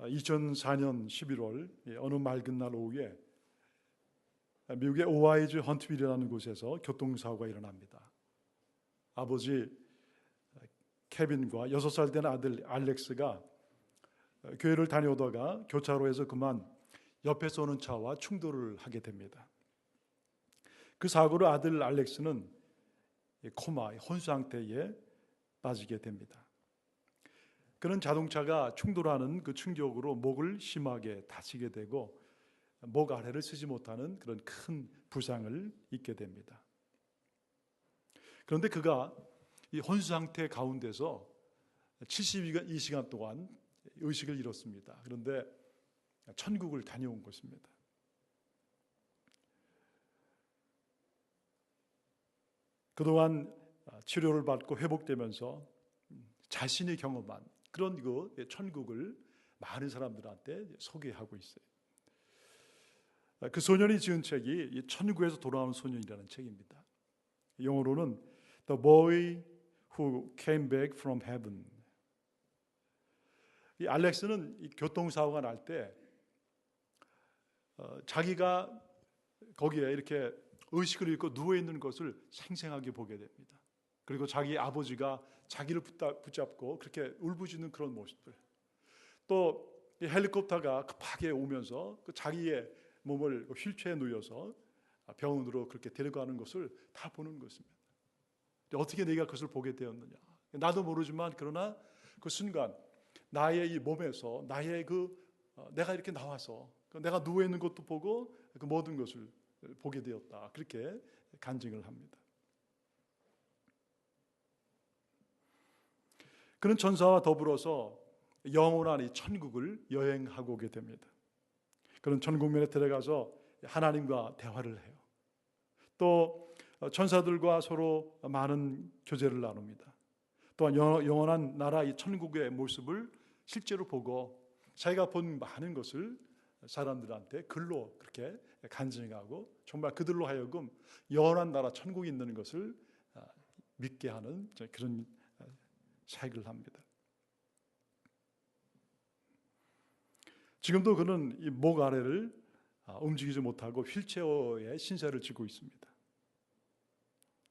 2004년 11월 어느 맑은 날 오후에 미국의 오하이주 헌트빌이라는 곳에서 교통사고가 일어납니다. 아버지 케빈과 6살 된 아들 알렉스가 교회를 다녀오다가 교차로에서 그만 옆에서 오는 차와 충돌을 하게 됩니다. 그 사고로 아들 알렉스는 코마, 혼수 상태에 빠지게 됩니다. 그는 자동차가 충돌하는 그 충격으로 목을 심하게 다치게 되고 목 아래를 쓰지 못하는 그런 큰 부상을 입게 됩니다. 그런데 그가 이 혼수 상태 가운데서 72시간 동안 의식을 잃었습니다. 그런데 천국을 다녀온 것입니다. 그동안 치료를 받고 회복되면서 자신이 경험한 그런 그 천국을 많은 사람들한테 소개하고 있어요. 그 소년이 지은 책이 천국에서 돌아오는 소년이라는 책입니다. 영어로는 The Boy Who Came Back from Heaven. 이 알렉스는 이 교통사고가 날 때 자기가 거기에 이렇게 의식을 잃고 누워있는 것을 생생하게 보게 됩니다. 그리고 자기 아버지가 자기를 붙잡고 그렇게 울부짖는 그런 모습들, 또 이 헬리콥터가 급하게 오면서 그 자기의 몸을 휠체어에 누워서 병원으로 그렇게 데려가는 것을 다 보는 것입니다. 어떻게 내가 그것을 보게 되었느냐? 나도 모르지만 그러나 그 순간 나의 이 몸에서 나의 내가 이렇게 나와서 내가 누워 있는 것도 보고 그 모든 것을 보게 되었다. 그렇게 간증을 합니다. 그는 천사와 더불어서 영원한 이 천국을 여행하고 오게 됩니다. 그는 천국면에 들어가서 하나님과 대화를 해요. 또 천사들과 서로 많은 교제를 나눕니다. 또한 영원한 나라 이 천국의 모습을 실제로 보고 자기가 본 많은 것을 사람들한테 글로 그렇게 간증하고 정말 그들로 하여금 영원한 나라 천국이 있는 것을 믿게 하는 그런 사역을 합니다. 지금도 그는 이 목 아래를 움직이지 못하고 휠체어에 신세를 지고 있습니다.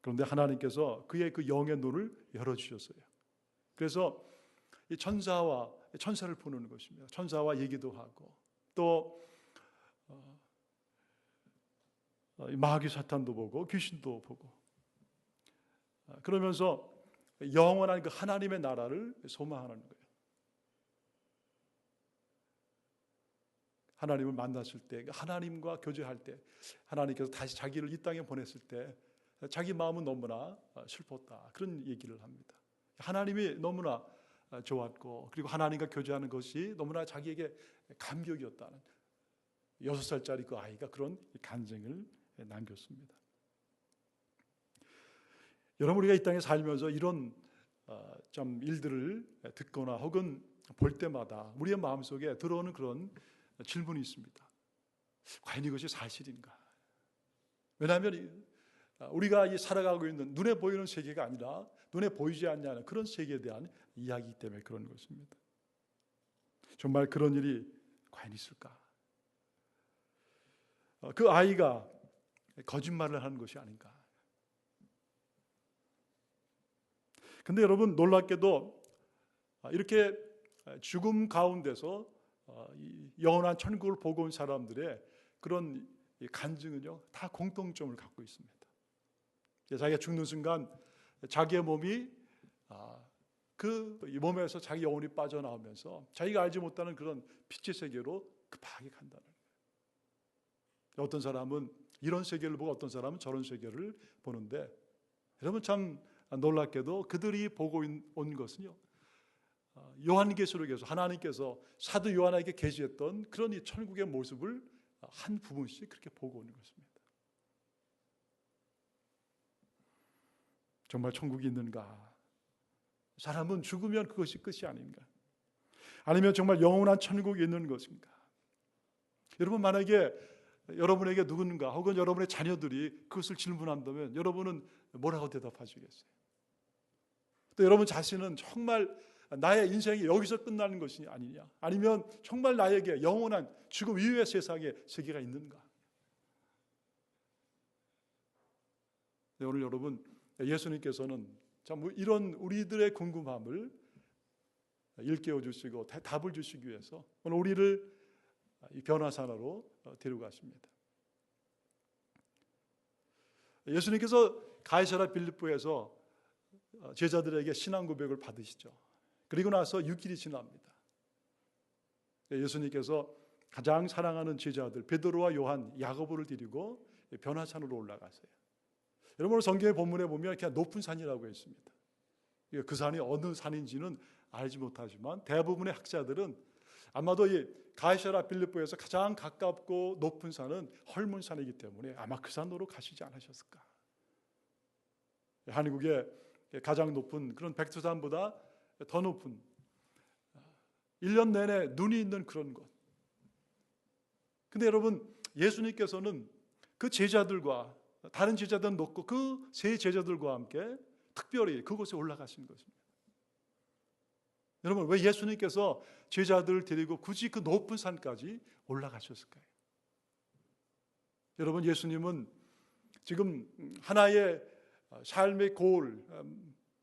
그런데 하나님께서 그의 그 영의 눈을 열어주셨어요. 그래서 이 천사를 보는 것입니다. 천사와 얘기도 하고 또 마귀 사탄도 보고 귀신도 보고 그러면서 영원한 그 하나님의 나라를 소망하는 거예요. 하나님을 만났을 때, 하나님과 교제할 때, 하나님께서 다시 자기를 이 땅에 보냈을 때 자기 마음은 너무나 슬펐다. 그런 얘기를 합니다. 하나님이 너무나 좋았고 그리고 하나님과 교제하는 것이 너무나 자기에게 감격이었다는 6살짜리 그 아이가 그런 간증을 남겼습니다. 여러분, 우리가 이 땅에 살면서 이런 좀 일들을 듣거나 혹은 볼 때마다 우리의 마음속에 들어오는 그런 질문이 있습니다. 과연 이것이 사실인가? 왜냐하면 우리가 살아가고 있는 눈에 보이는 세계가 아니라 눈에 보이지 않냐는 그런 세계에 대한 이야기이기 때문에 그런 것입니다. 정말 그런 일이 과연 있을까? 그 아이가 거짓말을 하는 것이 아닌가? 근데 여러분, 놀랍게도 이렇게 죽음 가운데서 영원한 천국을 보고 온 사람들의 그런 간증은요, 다 공통점을 갖고 있습니다. 자기가 죽는 순간 자기의 몸이 그 몸에서 자기 영혼이 빠져나오면서 자기가 알지 못하는 그런 빛의 세계로 급하게 간다는 거예요. 어떤 사람은 이런 세계를 보고 어떤 사람은 저런 세계를 보는데, 여러분 참 놀랍게도 그들이 보고 온 것은요, 요한계시록에서 하나님께서 사도 요한에게 계시했던 그런 이 천국의 모습을 한 부분씩 그렇게 보고 오는 것입니다. 정말 천국이 있는가? 사람은 죽으면 그것이 끝이 아닌가? 아니면 정말 영원한 천국이 있는 것인가? 여러분, 만약에 여러분에게 누군가 혹은 여러분의 자녀들이 그것을 질문한다면 여러분은 뭐라고 대답하시겠어요? 또 여러분 자신은 정말 나의 인생이 여기서 끝나는 것이 아니냐? 아니면 정말 나에게 영원한 죽음 이후의 세상에 세계가 있는가? 네, 오늘 여러분, 예수님께서는 참 이런 우리들의 궁금함을 일깨워 주시고 답을 주시기 위해서 오늘 우리를 변화산으로 데리고 가십니다. 예수님께서 가이사랴 빌립보에서 제자들에게 신앙 고백을 받으시죠. 그리고 나서 6일이 지납니다. 예수님께서 가장 사랑하는 제자들 베드로와 요한, 야고보를 데리고 변화산으로 올라가세요. 여러분, 성경의 본문에 보면 그냥 높은 산이라고 했습니다. 그 산이 어느 산인지는 알지 못하지만 대부분의 학자들은 아마도 이 가이사랴 빌립보에서 가장 가깝고 높은 산은 헐문산이기 때문에 아마 그 산으로 가시지 않으셨을까. 한국의 가장 높은 그런 백두산보다 더 높은 1년 내내 눈이 있는 그런 곳. 근데 여러분, 예수님께서는 그 제자들과 다른 제자들은 높고 그 세 제자들과 함께 특별히 그곳에 올라가신 것입니다. 여러분, 왜 예수님께서 제자들을 데리고 굳이 그 높은 산까지 올라가셨을까요? 여러분, 예수님은 지금 하나의 삶의 고을,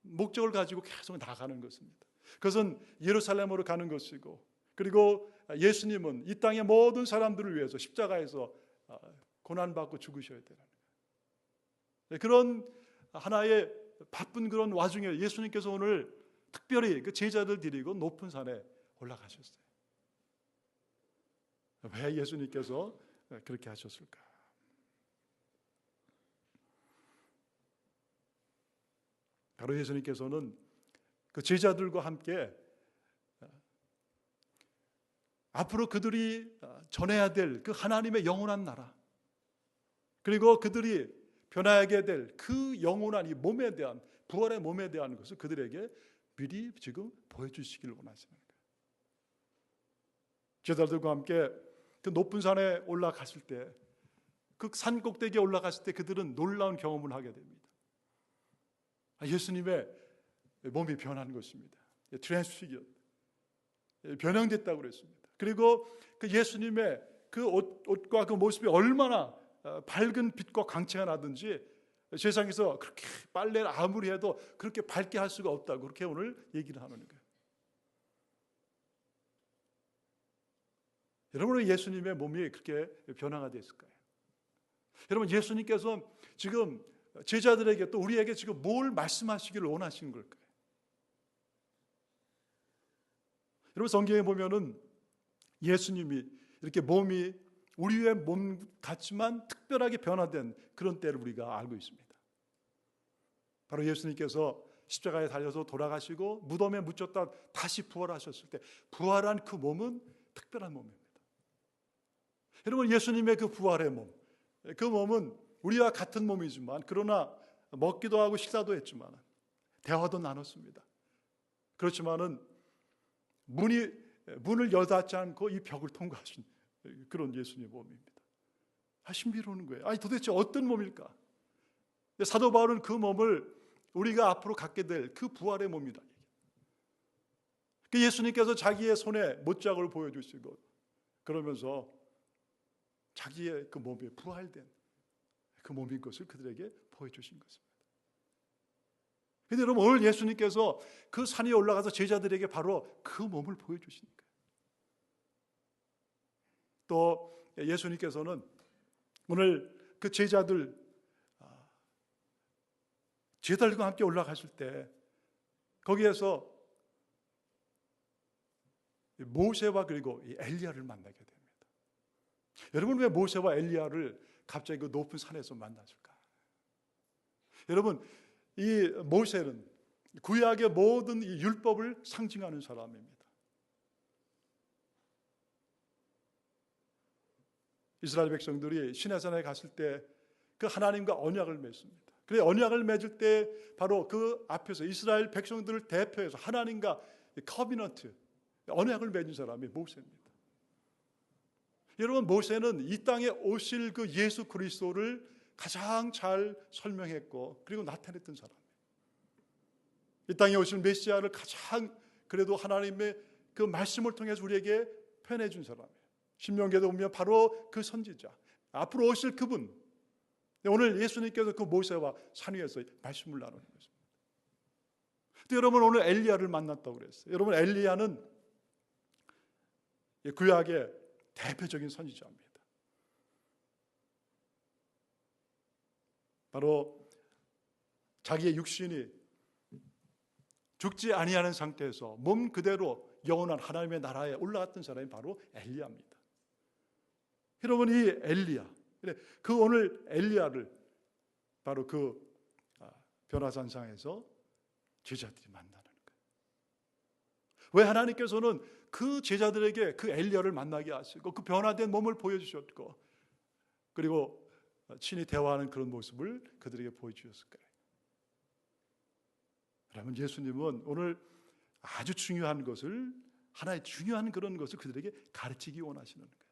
목적을 가지고 계속 나가는 것입니다. 그것은 예루살렘으로 가는 것이고, 그리고 예수님은 이 땅의 모든 사람들을 위해서 십자가에서 고난받고 죽으셔야 되는 거예요. 그런 하나의 바쁜 그런 와중에 예수님께서 오늘 특별히 그 제자들 데리고 높은 산에 올라가셨어요. 왜 예수님께서 그렇게 하셨을까? 바로 예수님께서는 그 제자들과 함께 앞으로 그들이 전해야 될 그 하나님의 영원한 나라, 그리고 그들이 변화하게 될 그 영원한 이 몸에 대한, 부활의 몸에 대한 것을 그들에게 미리 지금 보여주시기를 원하시는 거예요. 제자들과 함께 그 높은 산에 올라갔을 때, 그 산 꼭대기에 올라갔을 때 그들은 놀라운 경험을 하게 됩니다. 예수님의 몸이 변한 것입니다. 트랜스피겨, 변형됐다고 그랬습니다. 그리고 그 예수님의 그 옷과 그 모습이 얼마나 밝은 빛과 광채가 나든지 세상에서 그렇게 빨래를 아무리 해도 그렇게 밝게 할 수가 없다고 그렇게 오늘 얘기를 하는 거예요. 여러분, 왜 예수님의 몸이 그렇게 변화가 됐을까요? 여러분, 예수님께서 지금 제자들에게 또 우리에게 지금 뭘 말씀하시기를 원하시는 걸까요? 여러분, 성경에 보면은 예수님이 이렇게 몸이 우리의 몸 같지만 특별하게 변화된 그런 때를 우리가 알고 있습니다. 바로 예수님께서 십자가에 달려서 돌아가시고 무덤에 묻혔다 다시 부활하셨을 때 부활한 그 몸은 특별한 몸입니다. 여러분, 예수님의 그 부활의 몸, 그 몸은 우리와 같은 몸이지만, 그러나 먹기도 하고 식사도 했지만 대화도 나눴습니다. 그렇지만은 문을 여닫지 않고 이 벽을 통과하신 그런 예수님의 몸입니다. 신비로운 거예요. 아니, 도대체 어떤 몸일까? 사도 바울은 그 몸을 우리가 앞으로 갖게 될 그 부활의 몸이다. 그 예수님께서 자기의 손에 못자국을 보여주시고 그러면서 자기의 그 몸에 부활된 그 몸인 것을 그들에게 보여주신 것입니다. 그런데 여러분, 오늘 예수님께서 그 산에 올라가서 제자들에게 바로 그 몸을 보여주시는 거예요. 또 예수님께서는 오늘 그 제자들과 함께 올라갔을 때 거기에서 모세와 그리고 엘리야를 만나게 됩니다. 여러분, 왜 모세와 엘리야를 갑자기 그 높은 산에서 만났을까? 여러분, 이 모세는 구약의 모든 이 율법을 상징하는 사람입니다. 이스라엘 백성들이 시내산에 갔을 때 그 하나님과 언약을 맺습니다. 그래, 언약을 맺을 때 바로 그 앞에서 이스라엘 백성들을 대표해서 하나님과 커비넌트, 언약을 맺은 사람이 모세입니다. 여러분, 모세는 이 땅에 오실 그 예수 그리스도를 가장 잘 설명했고 그리고 나타냈던 사람이에요. 이 땅에 오실 메시아를 가장 그래도 하나님의 그 말씀을 통해서 우리에게 표현해 준 사람이에요. 신명기에도 보면 바로 그 선지자, 앞으로 오실 그분. 오늘 예수님께서 그 모세와 산 위에서 말씀을 나누는 것입니다. 또 여러분, 오늘 엘리야를 만났다고 그랬어요. 여러분, 엘리야는 구약의 대표적인 선지자입니다. 바로 자기의 육신이 죽지 아니하는 상태에서 몸 그대로 영원한 하나님의 나라에 올라갔던 사람이 바로 엘리야입니다. 여러분, 이 엘리야, 그 오늘 엘리야를 바로 그 변화산상에서 제자들이 만나는 거예요. 왜 하나님께서는 그 제자들에게 그 엘리야를 만나게 하시고 그 변화된 몸을 보여주셨고 그리고 친히 대화하는 그런 모습을 그들에게 보여주셨을까요? 그러면 예수님은 오늘 아주 중요한 것을, 하나의 중요한 그런 것을 그들에게 가르치기 원하시는 거예요.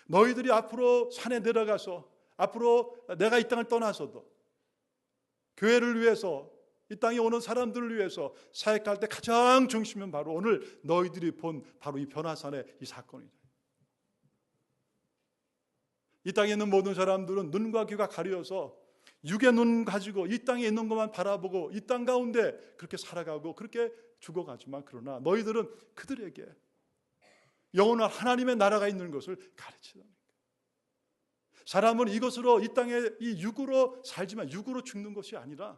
너희들이 앞으로 산에 내려가서, 앞으로 내가 이 땅을 떠나서도 교회를 위해서, 이 땅에 오는 사람들을 위해서 사역할 때 가장 중심은 바로 오늘 너희들이 본 바로 이 변화산의 이 사건이다. 이 땅에 있는 모든 사람들은 눈과 귀가 가려서 육의 눈 가지고 이 땅에 있는 것만 바라보고 이 땅 가운데 그렇게 살아가고 그렇게 죽어가지만, 그러나 너희들은 그들에게 영원한 하나님의 나라가 있는 것을 가르치는 거예요. 사람은 이것으로 이 땅에 이 육으로 살지만 육으로 죽는 것이 아니라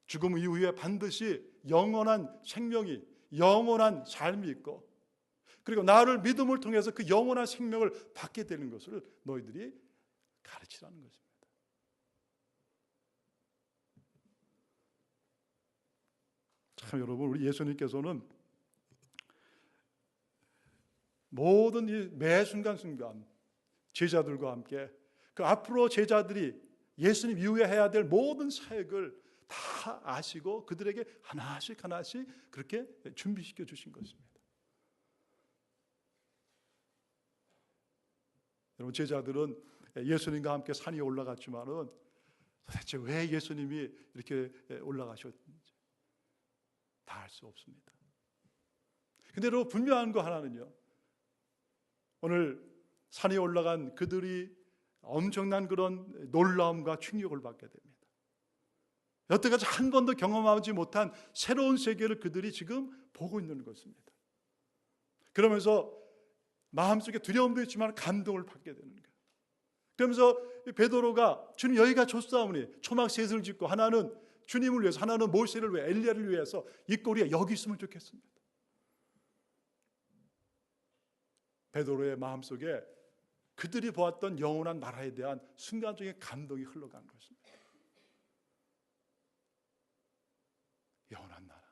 죽음 이후에 반드시 영원한 생명이, 영원한 삶이 있고 그리고 나를 믿음을 통해서 그 영원한 생명을 받게 되는 것을 너희들이 가르치라는 것입니다. 참 여러분, 우리 예수님께서는 모든 이 매 순간순간 제자들과 함께 그 앞으로 제자들이 예수님 이후에 해야 될 모든 사역을 다 아시고 그들에게 하나씩 그렇게 준비시켜 주신 것입니다. 여러분, 제자들은 예수님과 함께 산 위에 올라갔지만은 도대체 왜 예수님이 이렇게 올라가셨는지 다 알 수 없습니다. 근데 여러분, 분명한 거 하나는요, 오늘 산에 올라간 그들이 엄청난 그런 놀라움과 충격을 받게 됩니다. 여태까지 한 번도 경험하지 못한 새로운 세계를 그들이 지금 보고 있는 것입니다. 그러면서 마음속에 두려움도 있지만 감동을 받게 되는 거예요. 그러면서 베드로가 주님, 여기가 좋사오니 초막 셋을 짓고 하나는 주님을 위해서, 하나는 모세를 위해, 엘리야를 위해서 이 꼬리에 여기 있으면 좋겠습니다. 베드로의 마음속에 그들이 보았던 영원한 나라에 대한 순간적인 감동이 흘러간 것입니다. 영원한 나라,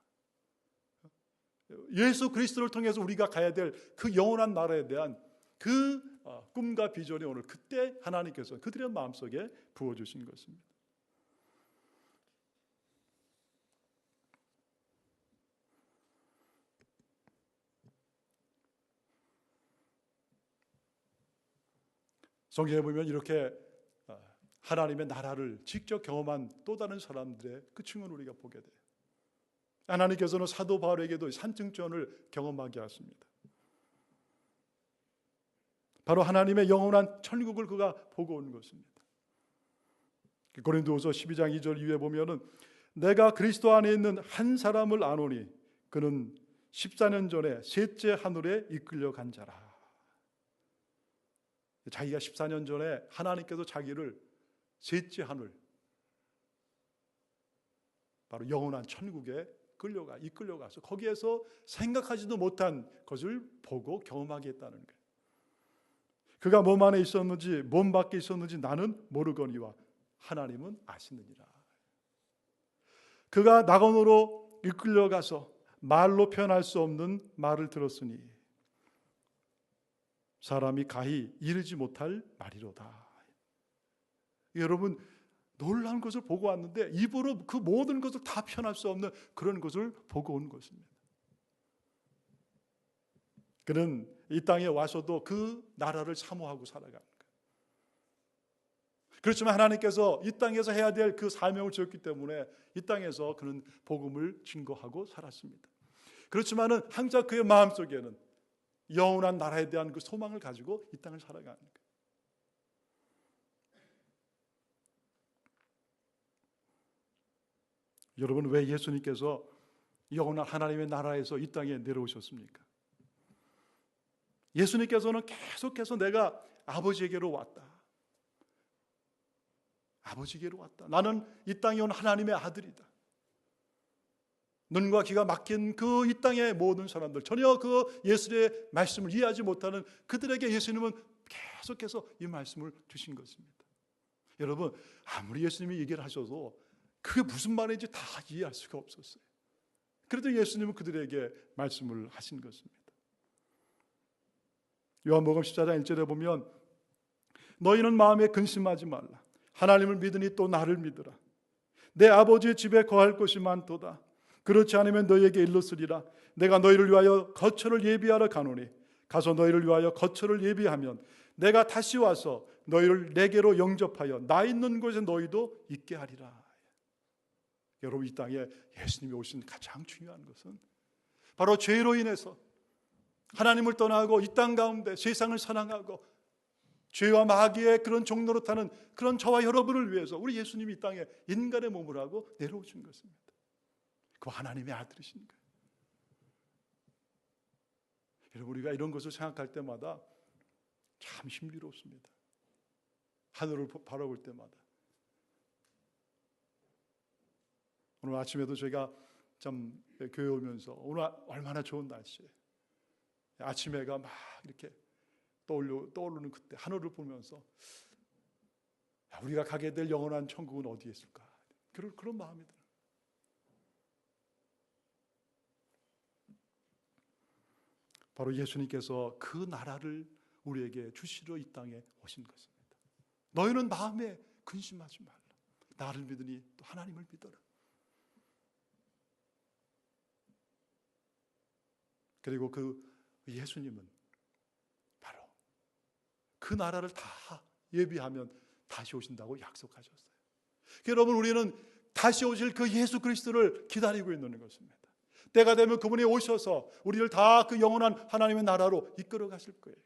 예수 그리스도를 통해서 우리가 가야 될 그 영원한 나라에 대한 그 꿈과 비전이 오늘 그때 하나님께서 그들의 마음속에 부어주신 것입니다. 성경에 보면 이렇게 하나님의 나라를 직접 경험한 또 다른 사람들의 그 층을 우리가 보게 돼요. 하나님께서는 사도 바울에게도 산증전을 경험하게 하십니다. 바로 하나님의 영원한 천국을 그가 보고 온 것입니다. 고린도후서 12장 2절 이후에 보면은 내가 그리스도 안에 있는 한 사람을 아노니 그는 14년 전에 셋째 하늘에 이끌려 간 자라. 자기가 14년 전에 하나님께서 자기를 셋째 하늘, 바로 영원한 천국에 이끌려가서 거기에서 생각하지도 못한 것을 보고 경험하게 했다는 거예요. 그가 몸 안에 있었는지 몸 밖에 있었는지 나는 모르거니와 하나님은 아시느니라. 그가 낙원으로 이끌려가서 말로 표현할 수 없는 말을 들었으니 사람이 가히 이르지 못할 말이로다. 여러분, 놀라운 것을 보고 왔는데 입으로 그 모든 것을 다 표현할 수 없는 그런 것을 보고 온 것입니다. 그는 이 땅에 와서도 그 나라를 사모하고 살아가는 거예요. 그렇지만 하나님께서 이 땅에서 해야 될 그 사명을 주었기 때문에 이 땅에서 그는 복음을 증거하고 살았습니다. 그렇지만은 항상 그의 마음속에는 영원한 나라에 대한 그 소망을 가지고 이 땅을 살아가는 거예요. 여러분, 왜 예수님께서 영원한 하나님의 나라에서 이 땅에 내려오셨습니까? 예수님께서는 계속해서 내가 아버지에게로 왔다. 아버지에게로 왔다. 나는 이 땅에 온 하나님의 아들이다. 눈과 귀가 막힌 그 이 땅의 모든 사람들, 전혀 그 예수의 말씀을 이해하지 못하는 그들에게 예수님은 계속해서 이 말씀을 주신 것입니다. 여러분, 아무리 예수님이 얘기를 하셔도 그게 무슨 말인지 다 이해할 수가 없었어요. 그래도 예수님은 그들에게 말씀을 하신 것입니다. 요한복음 14장 1절에 보면 너희는 마음에 근심하지 말라. 하나님을 믿으니 또 나를 믿으라. 내 아버지의 집에 거할 곳이 많도다. 그렇지 않으면 너희에게 일렀으리라. 내가 너희를 위하여 거처를 예비하러 가노니 가서 너희를 위하여 거처를 예비하면 내가 다시 와서 너희를 내게로 영접하여 나 있는 곳에 너희도 있게 하리라. 여러분, 이 땅에 예수님이 오신 가장 중요한 것은 바로 죄로 인해서 하나님을 떠나고 이 땅 가운데 세상을 사랑하고 죄와 마귀의 그런 종로로 타는 그런 저와 여러분을 위해서 우리 예수님이 이 땅에 인간의 몸을 하고 내려오신 것입니다. 그 하나님의 아들이신 거예요. 여러분, 우리가 이런 것을 생각할 때마다 참 신비롭습니다. 하늘을 바라볼 때마다. 오늘 아침에도 제가 참 교회 오면서 오늘 얼마나 좋은 날씨예요. 아침 해가 막 이렇게 떠오르는 그때 하늘을 보면서 우리가 가게 될 영원한 천국은 어디에 있을까? 그런 마음이 들어요. 바로 예수님께서 그 나라를 우리에게 주시러 이 땅에 오신 것입니다. 너희는 마음에 근심하지 말라. 나를 믿으니 또 하나님을 믿어라. 그리고 그 예수님은 바로 그 나라를 다 예비하면 다시 오신다고 약속하셨어요. 여러분, 우리는 다시 오실 그 예수 그리스도를 기다리고 있는 것입니다. 때가 되면 그분이 오셔서 우리를 다 그 영원한 하나님의 나라로 이끌어 가실 거예요.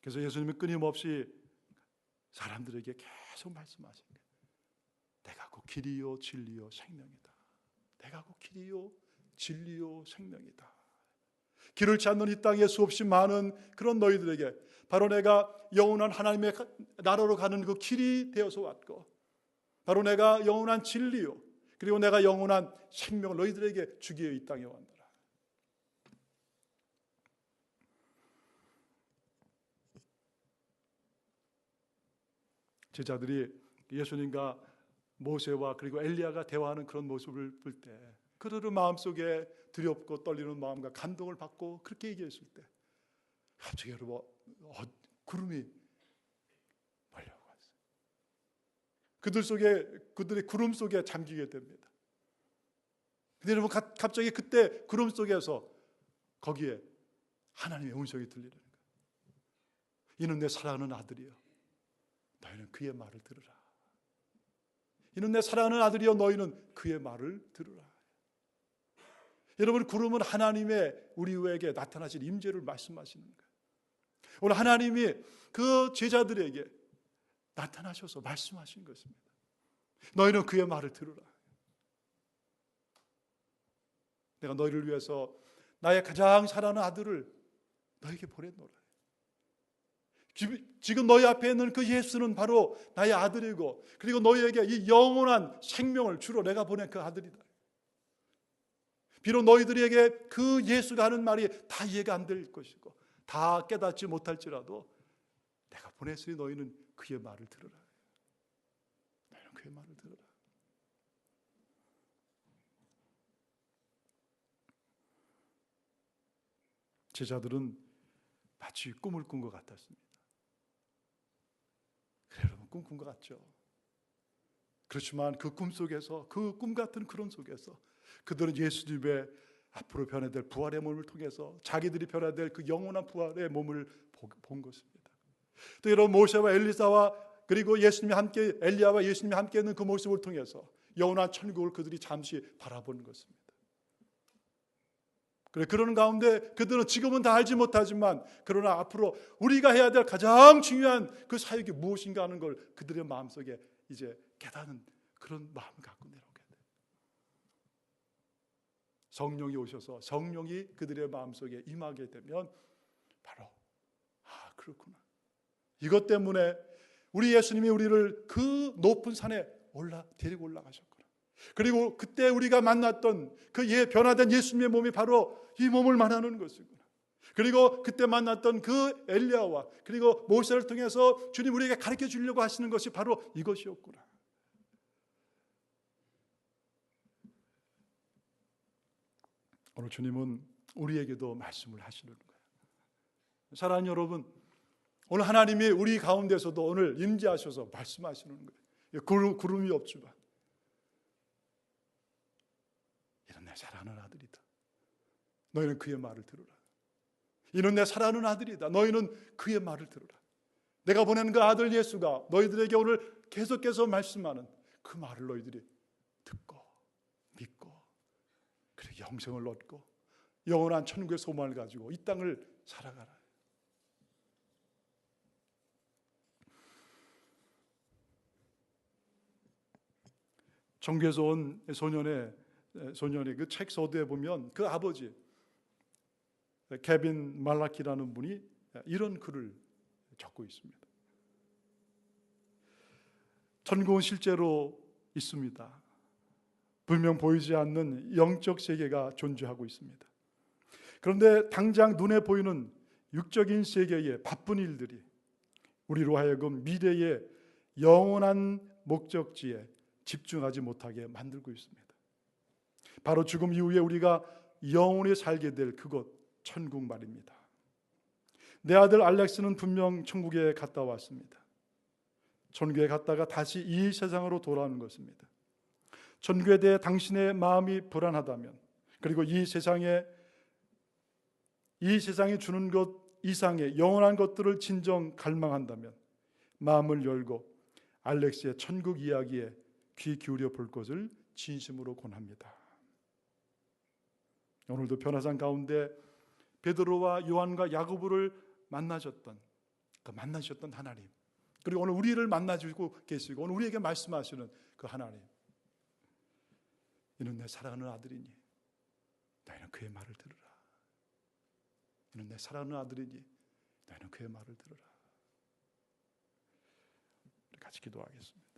그래서 예수님은 끊임없이 사람들에게 계속 말씀하신 거예요. 내가 곧 길이요 진리요 생명이다. 내가 곧 길이요 진리요 생명이다. 길을 찾는 이 땅에 수없이 많은 그런 너희들에게 바로 내가 영원한 하나님의 나라로 가는 그 길이 되어서 왔고, 바로 내가 영원한 진리요 그리고 내가 영원한 생명을 너희들에게 주기에 이 땅에 왔노라. 제자들이 예수님과 모세와 그리고 엘리야가 대화하는 그런 모습을 볼 때 그들의 마음속에 두렵고 떨리는 마음과 감동을 받고 그렇게 얘기했을 때 갑자기 여러분 구름이 몰려오고 왔어요. 그들의 구름 속에 잠기게 됩니다. 근데 여러분 갑자기 그때 구름 속에서 거기에 하나님의 음성이 들리는 거예요. 이는 내 사랑하는 아들이여 너희는 그의 말을 들으라. 이는 내 사랑하는 아들이여 너희는 그의 말을 들으라. 여러분, 구름은 하나님의 우리에게 나타나신 임재를 말씀하시는 거예요. 오늘 하나님이 그 제자들에게 나타나셔서 말씀하신 것입니다. 너희는 그의 말을 들으라. 내가 너희를 위해서 나의 가장 사랑하는 아들을 너에게 보냈노라. 지금 너희 앞에 있는 그 예수는 바로 나의 아들이고 그리고 너희에게 이 영원한 생명을 주러 내가 보낸 그 아들이다. 비록 너희들에게 그 예수가 하는 말이 다 이해가 안 될 것이고 다 깨닫지 못할지라도 내가 보냈으니 너희는 그의 말을 들으라. 너희는 그의 말을 들으라. 제자들은 마치 꿈을 꾼 것 같았습니다. 그래, 여러분, 꿈 꾼 것 같죠? 그렇지만 그 꿈 속에서 그 꿈 같은 그런 속에서 그들은 예수님의 앞으로 변화될 부활의 몸을 통해서 자기들이 변화될 그 영원한 부활의 몸을 본 것입니다. 또 여러분, 모세와 엘리사와 그리고 예수님이 함께, 엘리야와 예수님이 함께 있는 그 모습을 통해서 영원한 천국을 그들이 잠시 바라보는 것입니다. 그래, 그러는 가운데 그들은 지금은 다 알지 못하지만 그러나 앞으로 우리가 해야 될 가장 중요한 그 사역이 무엇인가 하는 걸 그들의 마음속에 이제 깨닫는 그런 마음을 갖고 내려오게 돼요. 성령이 오셔서 성령이 그들의 마음속에 임하게 되면 바로 그렇구나. 이것 때문에 우리 예수님이 우리를 그 높은 산에 데리고 올라가셨구나. 그리고 그때 우리가 만났던 그 변화된 예수님의 몸이 바로 이 몸을 말하는 것이구나. 그리고 그때 만났던 그 엘리야와 그리고 모세를 통해서 주님 우리에게 가르쳐 주려고 하시는 것이 바로 이것이었구나. 오늘 주님은 우리에게도 말씀을 하시는 거예요. 사랑하는 여러분, 오늘 하나님이 우리 가운데서도 오늘 임재하셔서 말씀하시는 거예요. 구름이 없지만 이는 내 사랑하는 아들이다. 너희는 그의 말을 들으라. 이는 내 사랑하는 아들이다. 너희는 그의 말을 들으라. 내가 보낸 그 아들 예수가 너희들에게 오늘 계속해서 말씀하는 그 말을 너희들이 듣고 믿고 그리고 영생을 얻고 영원한 천국의 소망을 가지고 이 땅을 살아가라. 정교에서 온 소년의 그 책 서두에 보면 그 아버지 케빈 말라키라는 분이 이런 글을 적고 있습니다. 천국은 실제로 있습니다. 분명 보이지 않는 영적 세계가 존재하고 있습니다. 그런데 당장 눈에 보이는 육적인 세계의 바쁜 일들이 우리로 하여금 미래의 영원한 목적지에 집중하지 못하게 만들고 있습니다. 바로 죽음 이후에 우리가 영원히 살게 될 그곳 천국 말입니다. 내 아들 알렉스는 분명 천국에 갔다 왔습니다. 천국에 갔다가 다시 이 세상으로 돌아오는 것입니다. 천국에 대해 당신의 마음이 불안하다면 그리고 이 세상이 주는 것 이상의 영원한 것들을 진정 갈망한다면 마음을 열고 알렉스의 천국 이야기에 귀 기울여 볼 것을 진심으로 권합니다. 오늘도 변화산 가운데 베드로와 요한과 야고보를 만나셨던 하나님, 그리고 오늘 우리를 만나주고 계시고 오늘 우리에게 말씀하시는 그 하나님, 이는 내 사랑하는 아들이니 너희는 그의 말을 들으라. 이는 내 사랑하는 아들이니 너희는 그의 말을 들으라. 같이 기도하겠습니다.